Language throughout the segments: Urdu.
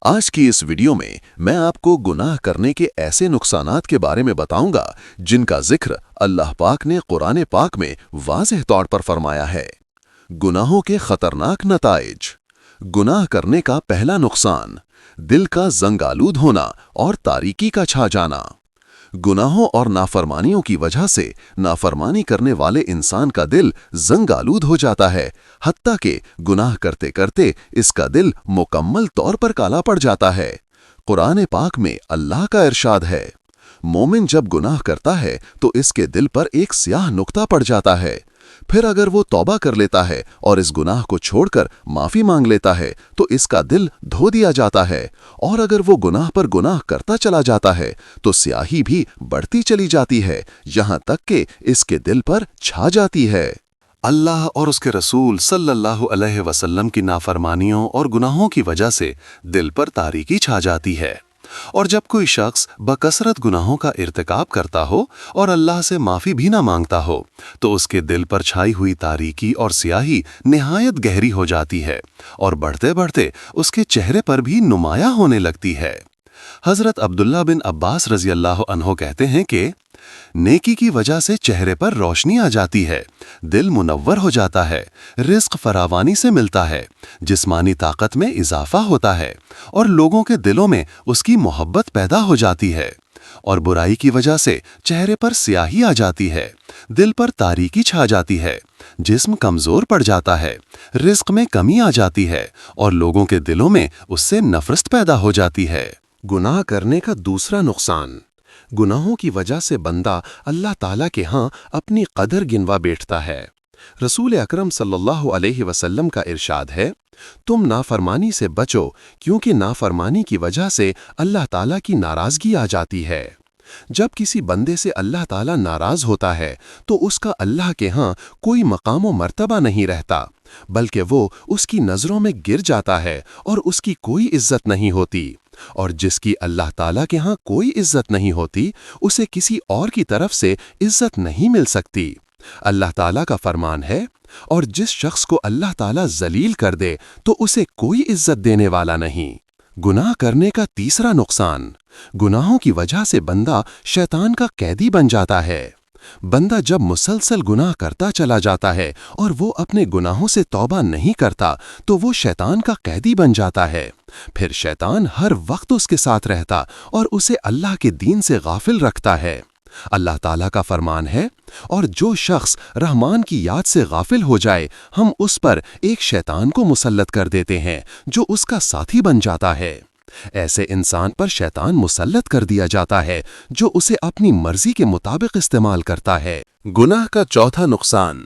آج کی اس ویڈیو میں میں آپ کو گناہ کرنے کے ایسے نقصانات کے بارے میں بتاؤں گا جن کا ذکر اللہ پاک نے قرآن پاک میں واضح طور پر فرمایا ہے۔ گناہوں کے خطرناک نتائج۔ گناہ کرنے کا پہلا نقصان، دل کا زنگ آلود ہونا اور تاریکی کا چھا جانا۔ گناہوں اور نافرمانیوں کی وجہ سے نافرمانی کرنے والے انسان کا دل زنگ آلود ہو جاتا ہے، حتیٰ کہ گناہ کرتے کرتے اس کا دل مکمل طور پر کالا پڑ جاتا ہے۔ قرآن پاک میں اللہ کا ارشاد ہے، مومن جب گناہ کرتا ہے تو اس کے دل پر ایک سیاہ نقطہ پڑ جاتا ہے، پھر اگر وہ توبہ کر لیتا ہے اور اس گناہ کو چھوڑ کر معافی مانگ لیتا ہے تو اس کا دل دھو دیا جاتا ہے، اور اگر وہ گناہ پر گناہ کرتا چلا جاتا ہے تو سیاہی بھی بڑھتی چلی جاتی ہے، یہاں تک کہ اس کے دل پر چھا جاتی ہے۔ اللہ اور اس کے رسول صلی اللہ علیہ وسلم کی نافرمانیوں اور گناہوں کی وجہ سے دل پر تاریکی چھا جاتی ہے، اور جب کوئی شخص بکثرت گناہوں کا ارتکاب کرتا ہو اور اللہ سے معافی بھی نہ مانگتا ہو تو اس کے دل پر چھائی ہوئی تاریکی اور سیاہی نہایت گہری ہو جاتی ہے اور بڑھتے بڑھتے اس کے چہرے پر بھی نمایاں ہونے لگتی ہے۔ حضرت عبداللہ بن عباس رضی اللہ عنہ کہتے ہیں کہ نیکی کی وجہ سے چہرے پر روشنی آ جاتی ہے، دل منور ہو جاتا ہے، رزق فراوانی سے ملتا ہے، جسمانی طاقت میں اضافہ ہوتا ہے اور لوگوں کے دلوں میں اس کی محبت پیدا ہو جاتی ہے، اور برائی کی وجہ سے چہرے پر سیاہی آ جاتی ہے، دل پر تاریکی چھا جاتی ہے، جسم کمزور پڑ جاتا ہے، رزق میں کمی آ جاتی ہے اور لوگوں کے دلوں میں اس سے نفرت پیدا ہو جاتی ہے۔ گناہ کرنے کا دوسرا نقصان، گناہوں کی وجہ سے بندہ اللہ تعالیٰ کے ہاں اپنی قدر گنوا بیٹھتا ہے۔ رسول اکرم صلی اللہ علیہ وسلم کا ارشاد ہے، تم نافرمانی سے بچو کیونکہ نافرمانی کی وجہ سے اللہ تعالیٰ کی ناراضگی آ جاتی ہے۔ جب کسی بندے سے اللہ تعالیٰ ناراض ہوتا ہے تو اس کا اللہ کے ہاں کوئی مقام و مرتبہ نہیں رہتا، بلکہ وہ اس کی نظروں میں گر جاتا ہے اور اس کی کوئی عزت نہیں ہوتی، اور جس کی اللہ تعالیٰ کے ہاں کوئی عزت نہیں ہوتی اسے کسی اور کی طرف سے عزت نہیں مل سکتی۔ اللہ تعالیٰ کا فرمان ہے، اور جس شخص کو اللہ تعالیٰ ذلیل کر دے تو اسے کوئی عزت دینے والا نہیں۔ گناہ کرنے کا تیسرا نقصان، گناہوں کی وجہ سے بندہ شیطان کا قیدی بن جاتا ہے۔ بندہ جب مسلسل گناہ کرتا چلا جاتا ہے اور وہ اپنے گناہوں سے توبہ نہیں کرتا تو وہ شیطان کا قیدی بن جاتا ہے، پھر شیطان ہر وقت اس کے ساتھ رہتا اور اسے اللہ کے دین سے غافل رکھتا ہے۔ اللہ تعالیٰ کا فرمان ہے، اور جو شخص رحمان کی یاد سے غافل ہو جائے ہم اس پر ایک شیطان کو مسلط کر دیتے ہیں جو اس کا ساتھی بن جاتا ہے۔ ایسے انسان پر شیطان مسلط کر دیا جاتا ہے جو اسے اپنی مرضی کے مطابق استعمال کرتا ہے۔ گناہ کا چوتھا نقصان،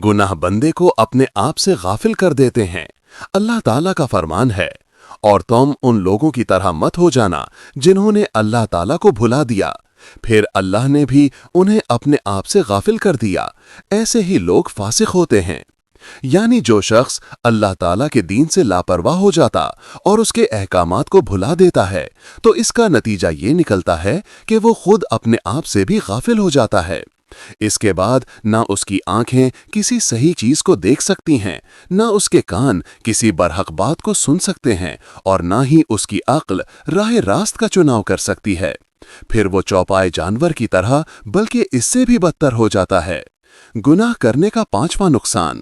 گناہ بندے کو اپنے آپ سے غافل کر دیتے ہیں۔ اللہ تعالیٰ کا فرمان ہے، اور تم ان لوگوں کی طرح مت ہو جانا جنہوں نے اللہ تعالیٰ کو بھلا دیا، پھر اللہ نے بھی انہیں اپنے آپ سے غافل کر دیا، ایسے ہی لوگ فاسق ہوتے ہیں۔ یعنی جو شخص اللہ تعالیٰ کے دین سے لاپرواہ ہو جاتا اور اس کے احکامات کو بھلا دیتا ہے تو اس کا نتیجہ یہ نکلتا ہے کہ وہ خود اپنے آپ سے بھی غافل ہو جاتا ہے۔ اس کے بعد نہ اس کی آنکھیں کسی صحیح چیز کو دیکھ سکتی ہیں، نہ اس کے کان کسی برحق بات کو سن سکتے ہیں، اور نہ ہی اس کی عقل راہ راست کا چناؤ کر سکتی ہے۔ پھر وہ چوپائے جانور کی طرح بلکہ اس سے بھی بدتر ہو جاتا ہے۔ گناہ کرنے کا پانچواں نقصان،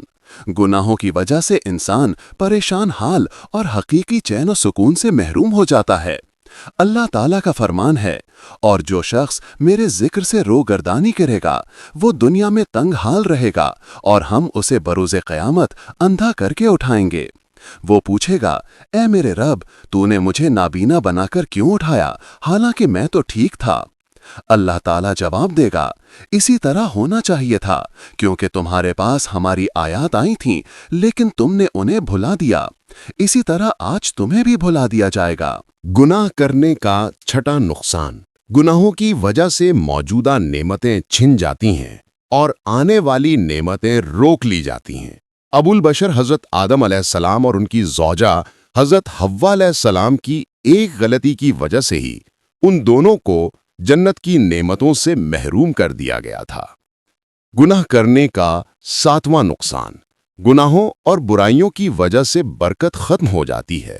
گناہوں کی وجہ سے انسان پریشان حال اور حقیقی چین و سکون سے محروم ہو جاتا ہے۔ اللہ تعالیٰ کا فرمان ہے، اور جو شخص میرے ذکر سے روگردانی کرے گا وہ دنیا میں تنگ حال رہے گا اور ہم اسے بروز قیامت اندھا کر کے اٹھائیں گے۔ وہ پوچھے گا، اے میرے رب، تو نے مجھے نابینا بنا کر کیوں اٹھایا حالانکہ میں تو ٹھیک تھا؟ اللہ تعالیٰ جواب دے گا، اسی طرح ہونا چاہیے تھا، کیونکہ تمہارے پاس ہماری آیات آئی تھیں لیکن تم نے انہیں بھلا دیا، اسی طرح آج تمہیں بھی بھلا دیا جائے گا۔ گناہ کرنے کا چھٹا نقصان، گناہوں کی وجہ سے موجودہ نعمتیں چھن جاتی ہیں اور آنے والی نعمتیں روک لی جاتی ہیں۔ ابو البشر حضرت آدم علیہ السلام اور ان کی زوجہ حضرت حوا علیہ السلام کی ایک غلطی کی وجہ سے ہی ان دونوں کو جنت کی نعمتوں سے محروم کر دیا گیا تھا۔ گناہ کرنے کا ساتواں نقصان، گناہوں اور برائیوں کی وجہ سے برکت ختم ہو جاتی ہے،